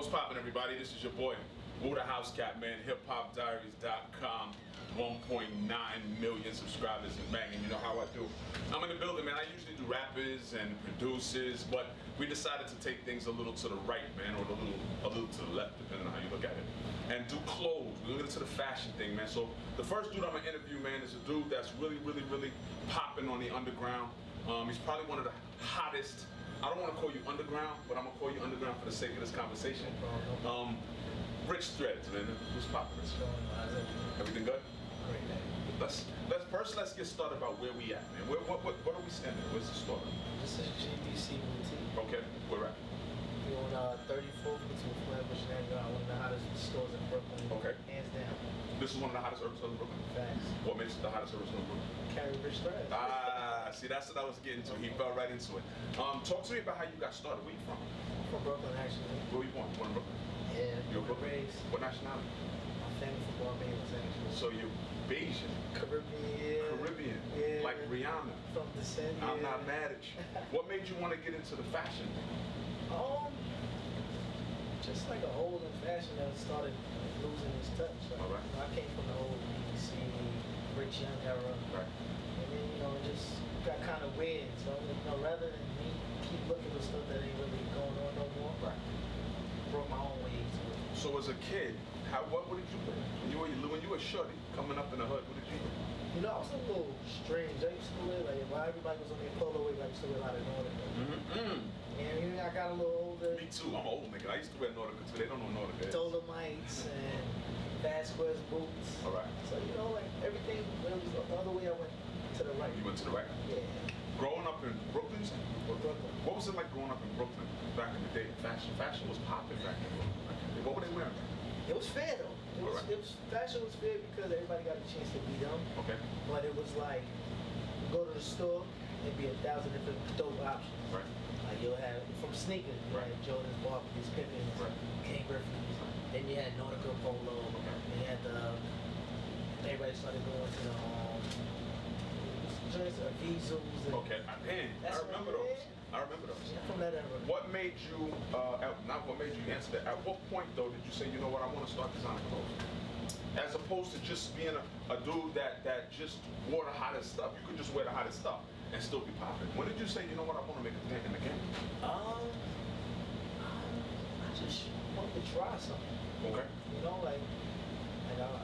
What's poppin', everybody? This is your boy, Woothehouscat, man. HipHopDiaries.com. 1.9 million subscribers and banging. You know how I do. I'm in the building, man. I usually do rappers and producers, but we decided to take things a little to the right, man, or a little to the left, depending on how you look at it, and do clothes. We're looking into the fashion thing, man. So the first dude I'm gonna interview, man, is a dude that's really popping on the underground. He's probably one of the hottest. I don't want to call you underground, but I'm gonna call you underground for the sake of this conversation. Riche Threads, man. Who's popping? Everything good? Great, man. Let's get started about where we at, man. What are we standing? Where's the store? This is GDC Boutique. Okay, where at? We're on 34th between Flatbush and Edgar, one of the hottest stores in Brooklyn. Okay. Hands down. This is one of the hottest urban stores in Brooklyn? Facts. What makes it the hottest urban store in Brooklyn? Carry Riche Threads. See, that's what I was getting to. He fell right into it. Talk to me about how you got started. Where you from? From Brooklyn, actually. Where were you born? Born in Brooklyn? Yeah. You're Brooklyn? Raised. What nationality? My family from Barbados, actually. So you're Bayesian? Caribbean, yeah. Caribbean? Yeah. Like Rihanna? From descent, I'm not mad at you. What made you want to get into the fashion? Just like an old fashion that started losing its touch. So, all right. I came from the old BBC, Rich Young era. Right. And then, it just got kind of weird. So, rather than me keep looking for stuff that ain't really going on no more, right. Brought my own way to it. So as a kid, what did you do? When you were shorty, coming up in the hood, what did you do? I was a little strange. I used to wear, while everybody was on their polo wave, I used to wear a lot of Nordica. And I got a little older. Me too, I'm an old nigga. I used to wear Nordica too. They don't know Nordica. Dolomites and Vasquez boots. All right. So, everything, when it was the other way, I went to the right. You went to the right? Yeah. Growing up in Brooklyn? Brooklyn. What was it like growing up in Brooklyn back in the day? Fashion was popping back in Brooklyn. What were they wearing? It was fair though. Fashion was fair because everybody got a chance to be them. Okay. But it was like, you go to the store, there'd be 1,000 different dope options. Right. Like you'll have from sneakers, you had Jordans, Barclays, Pippins, King Griffins. Then you had Nautica Polo. Then you had everybody started going to the joints, Vizos. Okay, man, I remember those. I remember those. Yeah, from that era. What made you, not what made you answer that, at what point though did you say, you know what, I want to start designing clothes? As opposed to just being a dude that just wore the hottest stuff. You could just wear the hottest stuff and still be popping. When did you say, you know what, I want to make a dent in the game? I just wanted to try something. Okay. I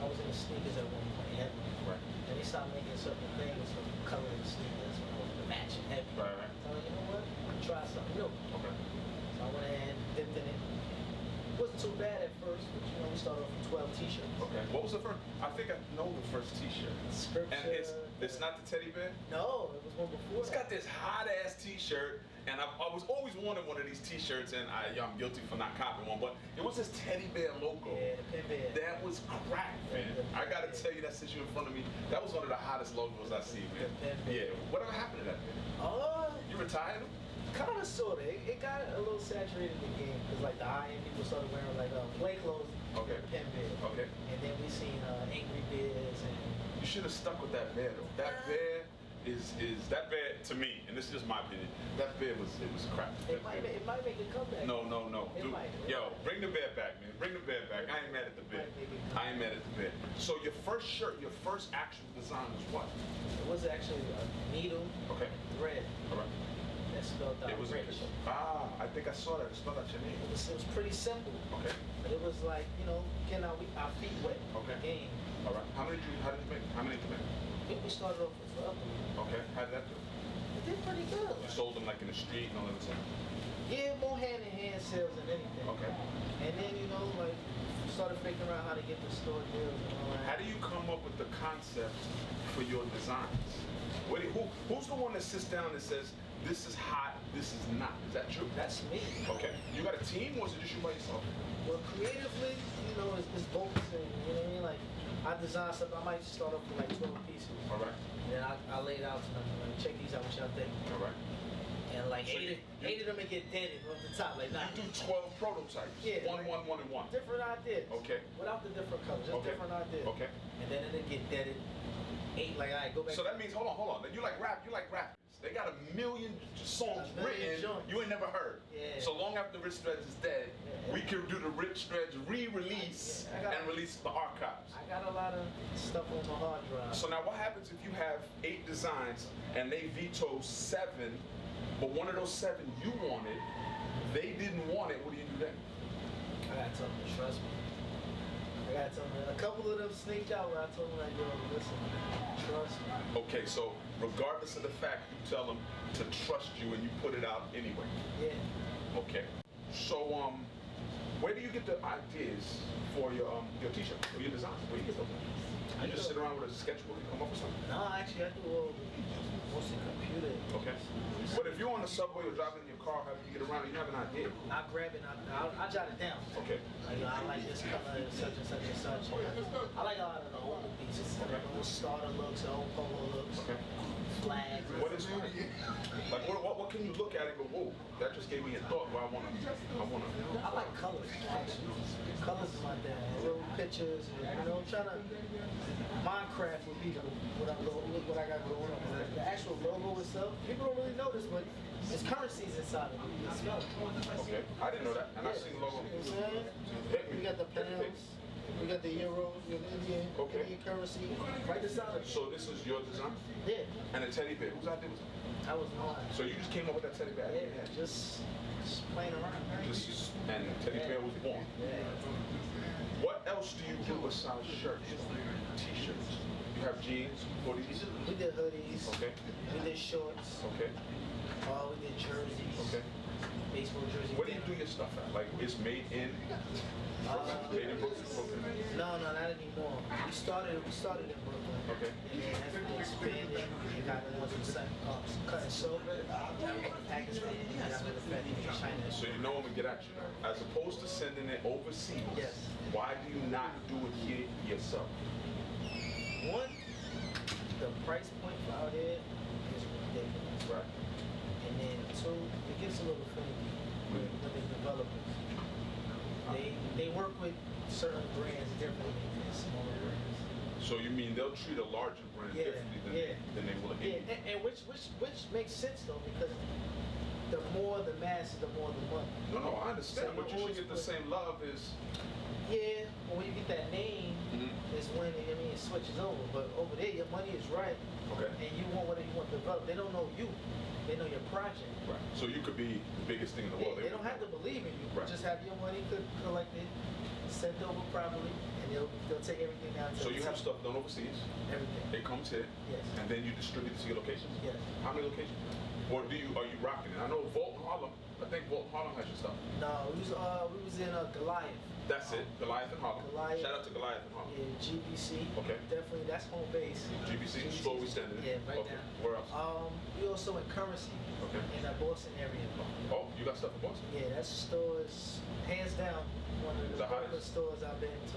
was in the sneakers at one point heavily. Right. And they started making certain things from coloring the sneakers when I was matching heavy. Right. So you know what? I'm gonna try something new. Okay. So I went ahead and dipped in it. It wasn't too bad at first, but we started off with 12 t-shirts. Okay. What was the first? I think I know the first t-shirt. Scripture. And it's not the teddy bear? No, it was one before. It's got this hot ass t-shirt, and I was always wanting one of these t-shirts, and I'm guilty for not copying one, but it was this teddy bear logo. Yeah, the pin bear. That was crack, man. I gotta tell you, that sits you in front of me. That was one of the hottest logos I see, man. Yeah. Whatever happened to that, man? You retired him? Kind of, sort of. It got a little saturated in the game because the high-end people started wearing play clothes. Okay. Pin bear. Okay. And then we seen Angry Bears and. You should have stuck with that bear though. That bear is that bear to me, and this is just my opinion. That bear was crap. It might make a comeback. No. Dude, Yo, bring the bear back, man. Bring the bear back. I ain't mad at the bear. I ain't mad at the bear. So your first shirt, your first actual design was what? It was actually a needle. Okay. Thread. All right. That spelled out It was Rich. I think I saw that. It spelled out your name. It was pretty simple. Okay. But it was like, getting our feet wet. Okay. Game. All right. How many did you make? How many did you make? I think we started off with a couple. Okay. How did that do? It did pretty good. You sold them in the street and all that stuff? Yeah, more hand-in-hand sales than anything. Okay. And then, started figuring out how to get the store deals and all that. How do you come up with the concept for your designs? Who's the one that sits down and says, this is hot, this is not? Is that true? That's me. Okay. You got a team, or is it just you by yourself? Well, creatively, it's focusing, you know what I mean? I design stuff, I might start off with 12 pieces. All right. And then I lay it out to them, check these out, what y'all think. All right. And eight of them would get dented off the top, You do 12 prototypes. Yeah. One, and one. Different ideas. Okay. Without the different colors, just different ideas. Okay. And then it'll get dented. 8, alright, go back. So that means, hold on. You like rap, you like rappers. They got 1 million songs written you ain't never heard. Yeah. So long after Riche Threads is dead, we can do the Riche Threads re-release and release the archives. I got a lot of stuff on my hard drive. So now what happens if you have 8 designs and they veto 7, but one of those 7 you wanted, they didn't want it, what do you do then? I gotta tell them to trust me. I gotta tell them. A couple of them sneaked out where I told them, like, yo, listen, trust me. Okay, so regardless of the fact, you tell them to trust you and you put it out anyway. Yeah. Okay. So where do you get the ideas for your t-shirt or your designs? Where do you get them? You just sit around with a sketchbook and come up with something? No, actually, I do mostly computer. Okay. But if you're on the subway or driving in your car, however you get around, you have an idea. I grab it and I jot it down. Okay. Like, I like this color, such and such and such. I like a lot of the old pieces. Okay. The old starter looks, the old polo looks. Okay. Flags. What is like what can you look at and go, whoa, that just gave me a thought where I wanna I like colors, actually. Colors is my thing. Little pictures, you know, I'm trying to Minecraft with people, what I got going on. The actual logo itself, people don't really notice, but there's currencies inside of it. You can smell it. Okay. I didn't know that. And I've seen the logo. You know what I'm saying? We got the pounds. We got the euro, the Indian currency, right inside of it. So this is your design? Yeah. And a teddy bear. Whose idea was that? That was mine. So you just came up with that teddy bear? Yeah, just playing around. And the teddy bear was born. Yeah. What else do you do besides shirts, t-shirts? You have jeans, hoodies? We did hoodies. Okay. We did shorts. Okay. We did jerseys. Okay. Baseball jerseys. Where do you do your stuff at? Like it's made in Brooklyn? No, not anymore. We started in Brooklyn. Okay. And then after we expanded, we got the ones with cut and sew. Pakistan, we got the factory in China. So you know I'm gonna get at you. As opposed to sending it overseas, Yes. why do you not do it here yourself? One, the price point for out here is ridiculous. Right. And then two, it gets a little finicky with the developers. They work with certain brands differently than smaller brands. So you mean they'll treat a larger brand differently than they will a Yeah, and which makes sense though, because the more the masses, the more the money. No, I understand, So but you should get the same love as. Yeah, but when you get that name, is when it switches over. But over there, your money is right. Okay. And you want whatever you want to develop. They don't know you. They know your project. Right. So you could be the biggest thing in the world. They don't have to believe in you. Right. Just have your money collected, sent over properly, and they'll take everything down to So the you have team. stuff done overseas. Everything. It comes here. Yes. And then you distribute it to your locations. Yes. How many locations? Or are you rocking it? I know Vault in Harlem. I think Vault in Harlem has your stuff. No, we was in Goliath. That's it. Goliath in Harlem. Goliath. Shout out to Goliath in Harlem. Yeah, GBC. Okay. Definitely, that's home base. GBC, store we standing in. Yeah, right Okay. now. Where else? We also in Currency. Okay. In the Boston area. Oh, you got stuff in Boston? Yeah, that store is hands down one of the The hottest? coolest stores I've been to.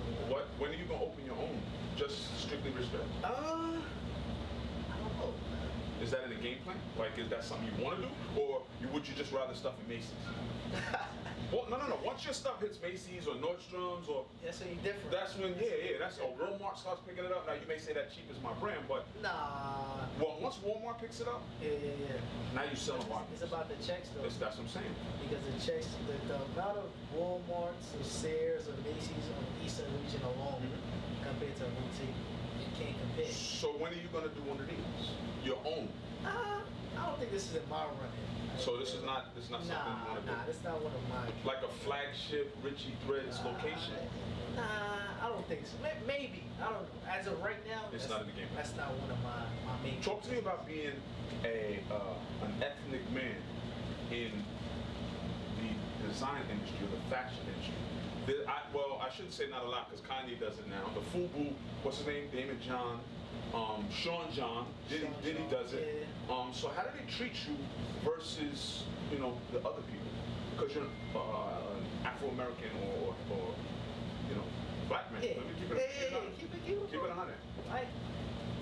When are you gonna open your own? Just strictly Riche? I don't know. Is that in the game plan? Like, is that something you want to do, or would you just rather stuff in Macy's? Well, no. Once your stuff hits Macy's or Nordstrom's or That's when you different. that's when that's Walmart starts picking it up. Now you may say that cheap is my brand, but Nah. well, once Walmart picks it up, Yeah. now you sell them It's about the checks though. That's what I'm saying. Because the checks, the amount of Walmarts or Sears or Macy's on the Eastern region alone compared to a boutique, you can't compare. So when are you gonna do one of these? Your own. I don't think this is in my running. So this is not something you want to do. Nah, this not one of mine. Like a flagship Riche Threads location. Nah, I don't think so. Maybe. I don't know. As of right now, It's not in the game. That's not one of my main. Talk to me about being an ethnic man in the design industry, or the fashion industry. I shouldn't say not a lot because Kanye does it now. The FUBU, what's his name? Damon John, Sean John, Diddy does it. Yeah. So how do they treat you versus the other people? Because you're Afro-American or black man. Yeah. Let me keep Keep it 100. Like,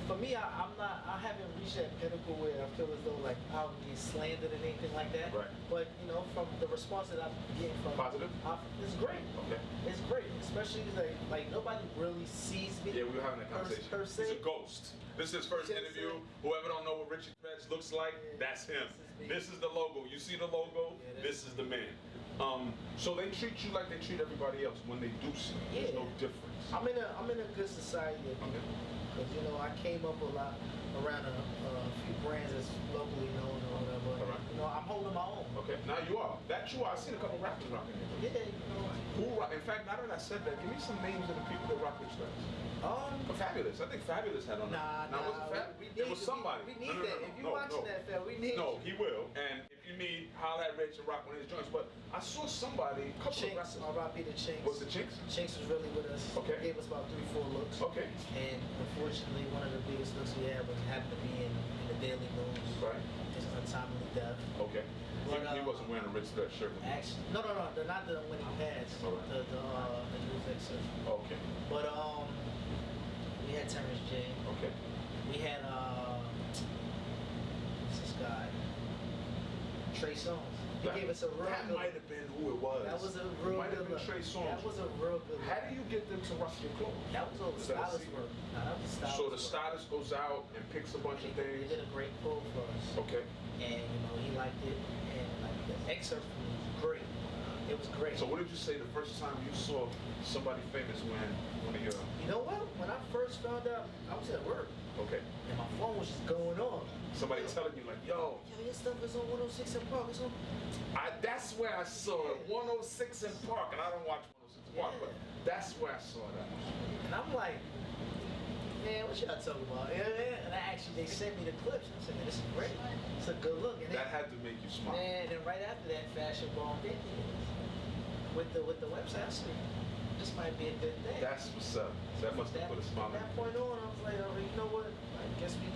for me, I haven't reached that pinnacle where I feel as though like I'll be slandered and anything like that. Right. But from the response that I'm getting from Positive? it's great. Okay. It's great, especially like nobody really sees me. Yeah, we were having a conversation. Per se. He's a ghost. This is his first interview. Whoever don't know what Riche Threads looks like, that's him. This is me. This is the logo. You see the logo? Yeah, This is the man. So they treat you like they treat everybody else when they do see you. There's no difference. I'm in a good society because you know I came up a lot around a few brands that's locally known or whatever. Right. You know, I'm holding my own. Okay, now you are. That you are. I've seen a couple rappers rocking it. Yeah, you know. Who rock? In fact, now that I said that, give me some names of the people that rock Riche Threads. Fabulous. I think Fabulous had on that. Nah, was it Fab? It was somebody. We need that. If you're watching that, Fab, we need. No, he will. And if you need, holler at Rich and rock one of his joints. But I saw somebody, a couple Chinks, of rappers. R.I.P. the Chinks. Was the Chinks? Chinks was really with us. Okay. Gave us about 3-4 looks. Okay. And unfortunately, one of the biggest looks we had was happened to be in the Daily News. Right. His untimely death. Okay. But, he wasn't wearing a Riche Threads shirt. Actually, no, not the when he passed. All right. The news excerpt. Okay. But we had Terrence J. Okay. We had what's this guy? Trey Songz. He gave us a real That good. might have been who it was. That was a real might good have been look. Trey Songz. That was a real good look. How do you get them to rock your clothes? That was all the Is that a stylist secret? work. Nah, that was the stylist So the work. stylist goes out and picks a bunch of They things. did a great pull for us. Okay. And you know, he liked it. And like the excerpt from it was great. It was great. So what did you say the first time you saw somebody famous wearing one of your? You know what? When I first found out, I was at work. Okay. And my phone was just going on. Somebody telling you like, yo, your stuff is on 106 and Park. It's on. that's where I saw it, 106 in Park, and I don't watch 106 in Park, but that's where I saw that. And I'm like, man, what y'all talking about? And they sent me the clips. I said, man, this is great. It's a good look. And That had to make you smile. man, and right after that, Fashion Ball did with the website. I said, this might be a good thing. That's what's up. That must have put a smile From on that your point on, I was like, oh, you know what? I guess we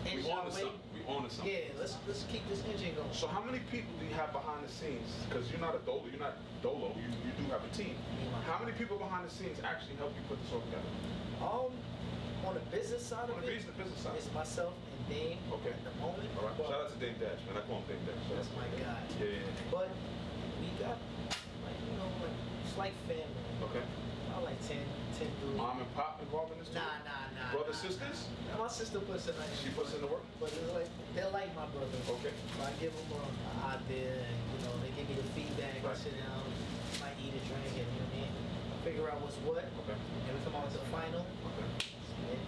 face. We on to something. We on to something. Yeah, let's keep this engine going. So how many people do you have behind the scenes? Because you're not a dolo, you do have a team. How many people behind the scenes actually help you put this all together? On the business side On of the it, business side. it's myself and Dame Okay. at the moment. All right. But Shout out to Dame Dash, man. I call him Dame Dash. that's my guy. Yeah. But we got, like, you know, like, it's like family. Okay. I like 10 dudes. Mom and pop involved in this too? Nah. Brothers, sisters? My sister puts in like She puts in the work? But it's like, they're like my brothers. Okay. So I give them an idea and, you know, they give me the feedback. Right. I sit down, might eat a drink and, you know what I mean? Figure out what's what. Okay. And we come out with the final. Okay. And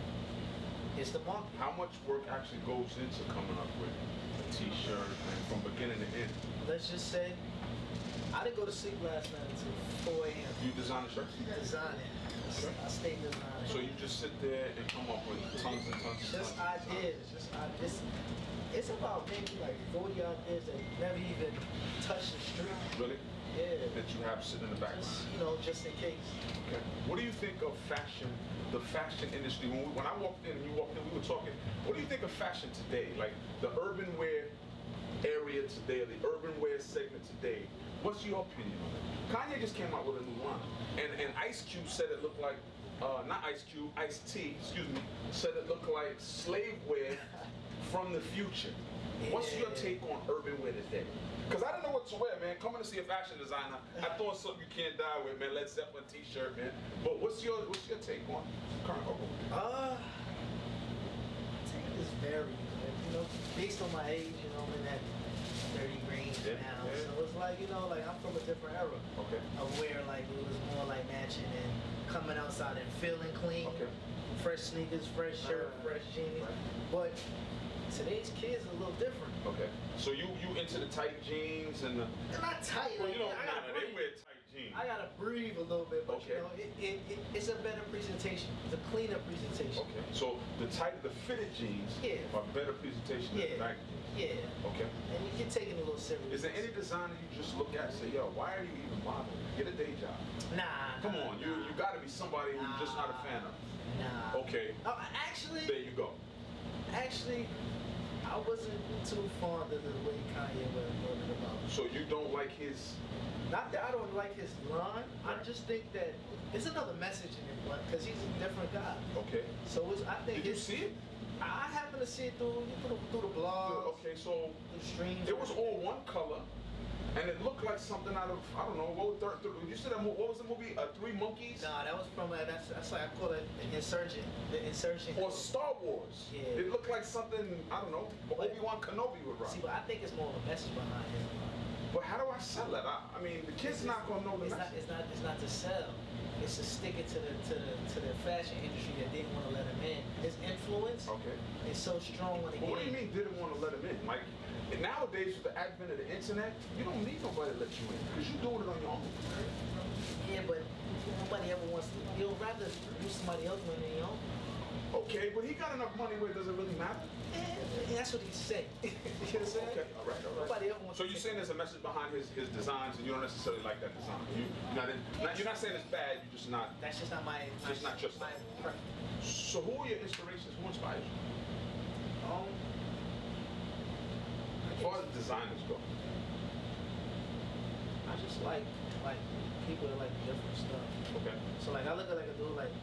it's the market. How much work actually goes into coming up with a t-shirt and from beginning to end? Let's just say, I didn't go to sleep last night until 4 a.m. You design the shirts? Designing. I stayed designing. So you just sit there and come up with tons and tons and Just tons. ideas. It's about maybe like 40 ideas that never even touched the street. Really? Yeah. That you have sitting in the background? Just, you know, just in case. Okay. What do you think of fashion, the fashion industry? When I walked in and you walked in, we were talking. What do you think of fashion today? Like the urban wear area today, or the urban wear segment today. What's your opinion on it? Kanye just came out with a new line. And Ice Cube said it looked like, not Ice Cube, Ice-T, excuse me, said it looked like slave wear from the future. What's your take on urban wear today? Because I don't know what to wear, man. Coming to see a fashion designer, I thought something you can't die with, man. Led Zeppelin t-shirt, man. But what's your take on current urban wear? Take this varies, you know, based on my age, you know, I'm in that 30 range now. Yeah. So it's like, you know, like I'm from a different era. Okay. Of where like it was more like matching and coming outside and feeling clean. Okay. Fresh sneakers, fresh shirt, fresh jeans. Right. But today's kids are a little different. Okay. So you into the tight jeans and the... They're not tight. Well, Like, you know, I gotta they breathe. wear tight jeans. I gotta breathe a little bit, but Okay. you know, it's a better presentation. It's a cleaner presentation. Okay. So the fitted jeans Yeah. are better presentation than the Yeah. baggy jeans. Yeah. Okay. And you can take it a little serious. Is there any designer you just look at and say, yo, why are you even bothering? Get a day job. Nah. Come on, you gotta be somebody who you're just not a fan of. Nah. Okay. Actually, There you go. I wasn't too fond of the way Kanye was talking about. So you don't like his... Not that I don't like his line. I Right. just think that there's another message in it, because he's a different guy. Okay. So I think Did you see it? I happen to see it through the blogs, Okay, so through the streams. it was all one color, and it looked like something out of, I don't know, you said that, what was the movie? Three Monkeys? Nah, that was from that's like I call it the Insurgent. The Insurgent. Or Star Wars. Yeah. It looked like something, I don't know, Obi-Wan Kenobi would rock. See, but I think it's more of a message behind his line. But how do I sell it? I mean, the kid's not gonna know the message. It's not to sell. It's to stick it to the fashion industry that didn't want to let him in. His influence is so strong on the game. What do you mean didn't want to let him in? Like nowadays with the advent of the internet, you don't need nobody to let you in because you're doing it on your own. Yeah, but nobody ever wants to. You'll rather use somebody else than your own. Okay, but he got enough money where it doesn't really matter. Yeah, that's what he's saying. You know what I'm saying? Okay, all right. Nobody ever wants so you're saying there's a message behind his designs, and you don't necessarily like that design. You're not saying it's bad. You're just not. That's just not my. Just not your style. So who are your inspirations? Who inspires you? As far as designers go. I just like people that like different stuff. Okay. So like I look at like a dude like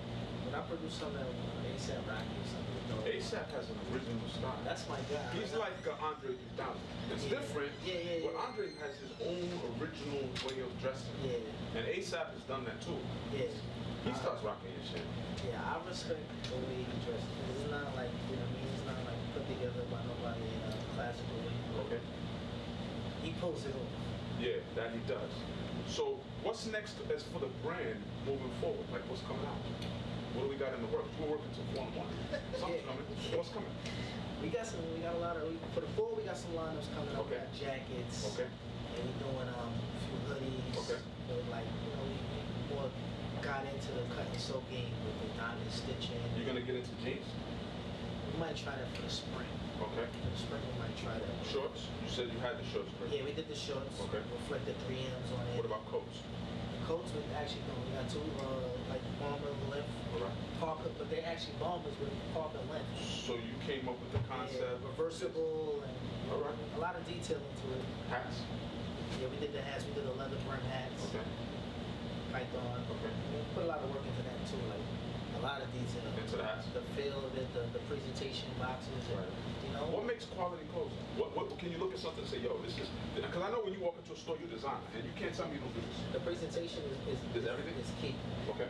when I produce something like A$AP Rocky or something. A$AP has an original style. That's my guy. He's like Andre 3000. It's different. Yeah. But Andre has his own original way of dressing. Yeah. And A$AP has done that too. Yeah. He starts rocking his shit. Yeah, I respect the way he dresses. It's not like, you know what I mean? It's not like put together by nobody in a classical way. Okay. He pulls it off. Yeah, that he does. So what's next as for the brand moving forward? Like what's coming out? What do we got in the works? We're working till 4 in the morning. Something's coming. What's coming? We got a lot of, for the fall we got some lineups coming up. Okay. We got jackets. Okay. And we're doing a few hoodies. Okay. Like, you know, we more got into the cut and sew game with the diamond stitching. You're gonna get into jeans? We might try that for the spring. Okay. For the spring we might try that. Shorts? You said you had the shorts, right? Yeah, we did the shorts. Okay. Reflected 3Ms on it. What about coats? Coats we actually we got two like bomber length, parka, but they're actually bombers with parka length. So you came up with the concept, reversible, and a lot of detail into it. Hats? Yeah, we did the hats. We did the leather brim hats. Okay. Python. Okay. We put a lot of work into that too, like a lot of detail. Into the hats? The feel of it, the presentation boxes, and, you know. What makes quality clothes? What can you look at something and say, yo, this is, because I know when you walk into a store, you design it, and you can't tell me you don't do this. The presentation is everything? Is key. Okay.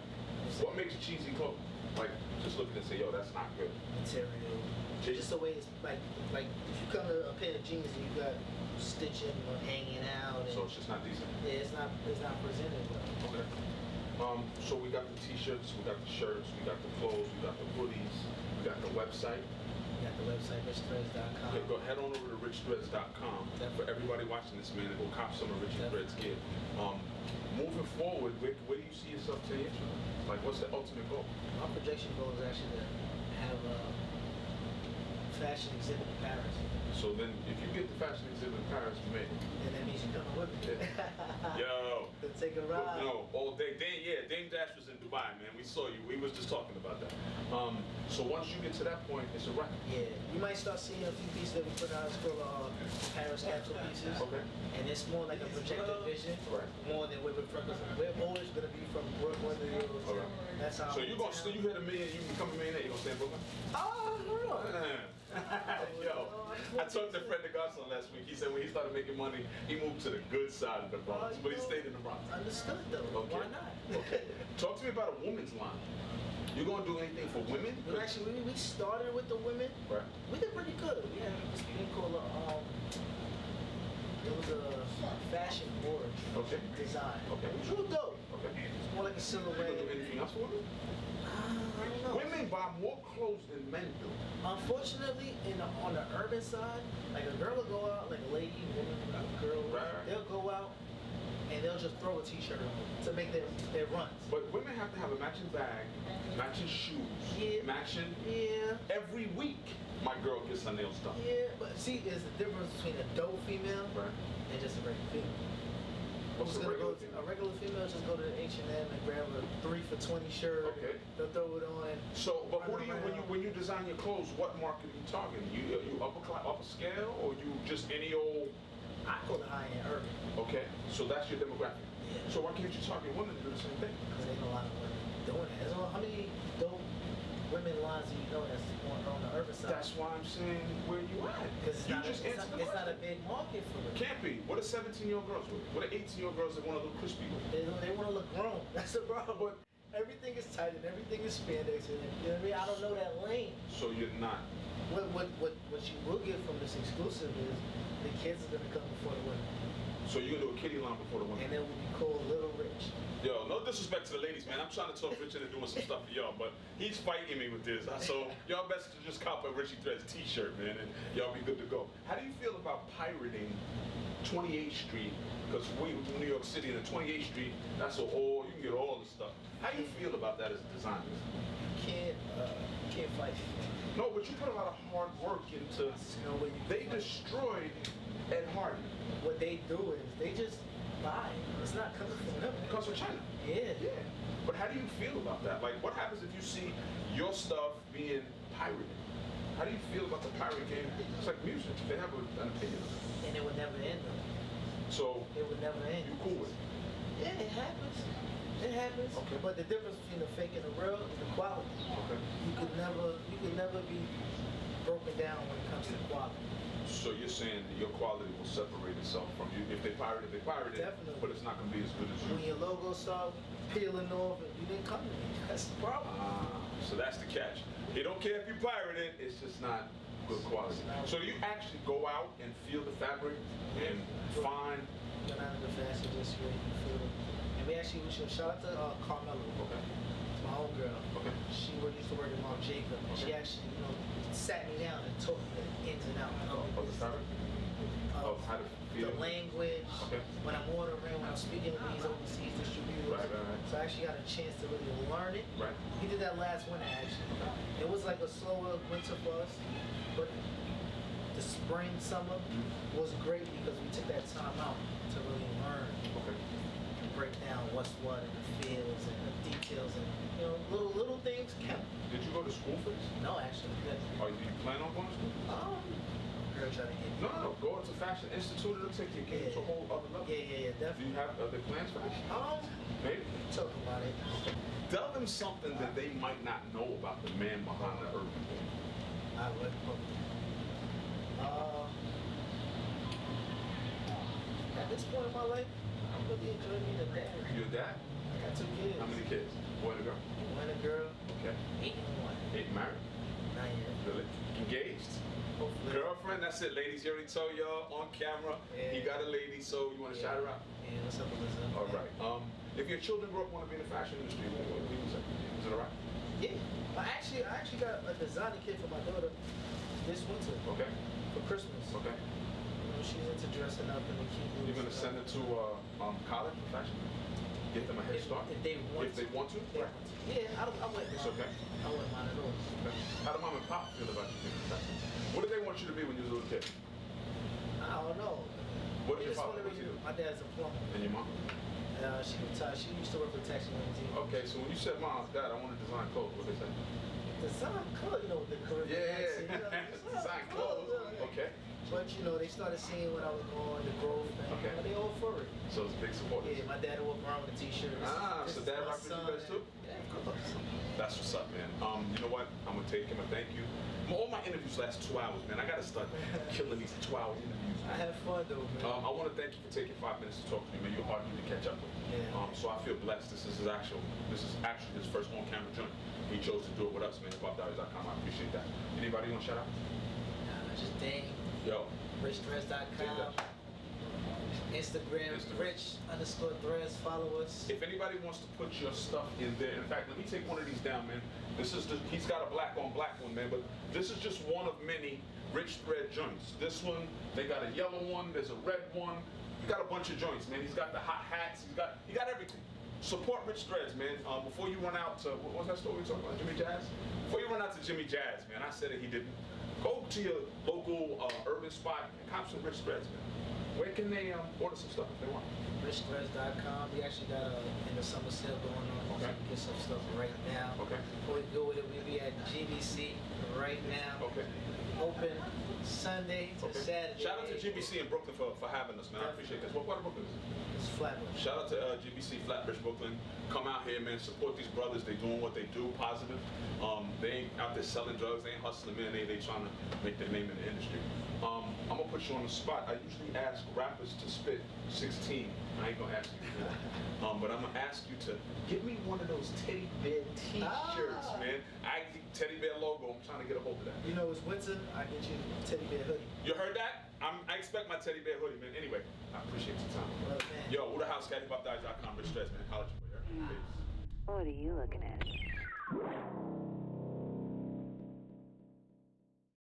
What makes cheesy clothes? Like, just looking and say, yo, that's not good. Material. Just the way it's like if you come to a pair of jeans and you got stitching or hanging out. And so it's just not decent? Yeah, it's not presented well. Okay. So we got the t-shirts, we got the shirts, we got the clothes, we got the hoodies, we got the website. We got the website, richethreads.com. Okay, go head on over to richethreads.com. For everybody watching this, man, go cop some of Riche Threads gear. Moving forward, where do you see yourself 10 years from now? Like, what's the ultimate goal? My projection goal is actually to have a fashion exhibit in Paris. So then, if you get the fashion exhibit in Paris, you made it. And that means you're coming with me. Yo. To take a ride. No, all day. Dame Dash was in Dubai, man. We saw you. We was just talking about that. So once you get to that point, it's a wrap. Yeah. You might start seeing a few pieces that we put out. It's called Paris capsule pieces. Okay. And it's more like a projected vision. Right. More than where we're from. We're always going to be from Brooklyn, New York. All right. That's how. So you gonna still, you hit a million, you become a millionaire, you gonna stay in Brooklyn? Oh, no. Yo, I talked to Fred the Godson last week. He said when he started making money, he moved to the good side of the Bronx, but he stayed in the Bronx. Understood though. Okay. Why not? Okay. Talk to me about a woman's line. You gonna do anything for women? Well, actually, we started with the women. Right. We did pretty good. We had this thing called it was a fashion board design. Okay. It was real dope. Okay. It's more like a silhouette. You gonna do anything else for women? I don't know. Women buy more clothes than men do. Unfortunately, on the urban side, like a girl will go out, like a lady, woman, girl, they'll go out and they'll just throw a t-shirt on to make their runs. But women have to have a matching bag, matching shoes, matching. Yeah. Every week, my girl gets her nails done. Yeah, but see, there's a difference between a dope female and just a regular female. What's a regular female? A regular female just go to the H&M and grab a 3 for $20 shirt. Okay. They'll throw it on. So, but who do you when you design your clothes? What market are you targeting? You upper scale, or you just any old? I call it high-end urban. Okay, so that's your demographic. Yeah. So why can't you target women to do the same thing? Because there's a lot of women doing it. How many dope women lines do you know that's on the urban side? That's why I'm saying where you at. Because it's not a big market for it. Can't be. What are 17-year-old girls with? What are 18-year-old girls that want to look crispy with? They want to look grown. That's the problem. But everything is tight and everything is spandex. And, you know what I mean? I don't know that lane. So you're not. What you will get from this exclusive is the kids are going to come before the women. So you're gonna do a kiddie line before the women? And it will be called Little Rich. Yo, no disrespect to the ladies, man. I'm trying to talk Rich into doing some stuff for y'all, but he's fighting me with this. So y'all best to just cop a Riche Threads t-shirt, man, and y'all be good to go. How do you feel about pirating 28th Street? Because we in New York City, and 28th Street, that's all, you can get all the stuff. How do you feel about that as a designer? You can't fight. No, but you put a lot of hard work into, they destroyed Ed Hardy. What they do is, they just buy it. It's not coming from them. It comes from China. Yeah. Yeah. But how do you feel about that? Like, what happens if you see your stuff being pirated? How do you feel about the pirate game? It's like music. They have an opinion of it. And it would never end though. So, it would never end. You cool with it? Yeah, it happens. It happens. Okay. But the difference between the fake and the real is the quality. Okay. You could never be broken down when it comes to quality. So you're saying that your quality will separate itself from you. If they pirate it, they pirate it. Definitely. But it's not going to be as good as you. When your logo start peeling off, and you didn't come to me. That's the problem. So that's the catch. They don't care if you pirate it. It's just not good quality. So do you actually go out and feel the fabric and find? Went out of the fashion industry and feel it. And we should shout out to Carmela. Okay. It's my homegirl. Okay. She used to work at Mom Jacob. And she actually, sat me down and taught me the ins and outs Of the fabric? Of how to feel the language. Okay. When I'm ordering, when I'm speaking to these overseas distributors. Right. So I actually got a chance to really learn it. Right. He did that last winter actually. It was like a slower winter for us, but the spring, summer was great because we took that time out to really learn. Okay. And break down what's what and the feels and the details and little things count. Did you go to school for this? No, actually. Or do you plan on going to school? Girl trying to get me. No. Go to Fashion Institute. It'll take you to a whole other level. Yeah, definitely. Do you have other plans for this? Maybe. Talk about it. Tell them something that they might not know about the man behind the urban thing. I would. At this point in my life, I'm really enjoying being a dad. You're a dad? I got 2 kids. How many kids? Boy and a girl? Boy and a girl. Okay. 8 and 1. 8 married? 9 years. Really? Engaged? Hopefully. Girlfriend? That's it, ladies. You already told y'all on camera. Yeah. He got a lady, so you want to shout her out? Yeah, what's up, Elizabeth? All right. If your children grow up want to be in the fashion industry, what do you say? Is it all right? Yeah. I actually got a designer kit for my daughter this winter. Okay. For Christmas. Okay. She's into dressing up in the cute. You're going to send her to college for fashion? Get them a head start? If they want to. If they want to? Yeah, I wouldn't mind. It's okay. I wouldn't mind at all. Okay. How do mom and pop feel about you being in fashion? What did they want you to be when you was a little kid? I don't know. What did your They just father wanted me do? My dad's a plumber. And your mom? She retired. She used to work for taxi team. Okay, so when you said, Mom, Dad, I want to design clothes, what did they say? Design clothes, with the Caribbean accent. Design clothes. Okay. But they started seeing what I was going, the growth, and they all for it. So it's big support. Yeah, my dad would walk around with a t-shirt. So dad rock with you guys too? Yeah, of course. That's what's up, man. You know what? I'm gonna take him a thank you. All my interviews last 2 hours, man. I gotta start killing these 2-hour interviews. I had fun though, man. I want to thank you for taking 5 minutes to talk to me, man. You're hard to catch up with. Yeah. So I feel blessed. This is actually his first on-camera joint. He chose to do it with us, man. HipHopDiaries.com. I appreciate that. Anybody want to shout out? Just Dane. Yo. RicheThreads.com. Instagram, Rich_Threads. Follow us. If anybody wants to put your stuff in there, in fact, let me take one of these down, man. He's got a black on black one, man, but this is just one of many Riche Thread joints. This one, they got a yellow one, there's a red one. You got a bunch of joints, man. He's got the hot hats, he got everything. Support Riche Threads, man. Before you run out to, what was that store we were talking about, Jimmy Jazz? Before you run out to Jimmy Jazz, man, I said it, he didn't. Go to your local urban spot and cop some Riche Threads, man. Where can they order some stuff if they want? RicheThreads.com. We actually got in the summer sale going on. Okay. So you can get some stuff right now. Okay. Before we go with it, we'll be at GBC right now. Okay. Open Sunday to Saturday. Shout out to GBC in Brooklyn for having us, man. I appreciate this. What part of Brooklyn is it? It's Flatbush. Shout out to GBC Flatbush Brooklyn. Come out here, man. Support these brothers. They doing what they do, positive. They ain't out there selling drugs. They ain't hustling, man. They trying to make their name in the industry. I'm gonna put you on the spot. I usually ask rappers to spit 16. I ain't gonna ask you to do that. But I'm gonna ask you to give me one of those teddy bear t-shirts, man. Teddy bear logo. I'm trying to get a hold of that. It's winter. I get you a teddy bear hoodie. You heard that? I expect my teddy bear hoodie, man. Anyway, I appreciate your time. Well, man. Yo, Woothehousecat, hiphopdiaries.com, Riche Threads, man. Holla at your boy. Peace. What are you looking at?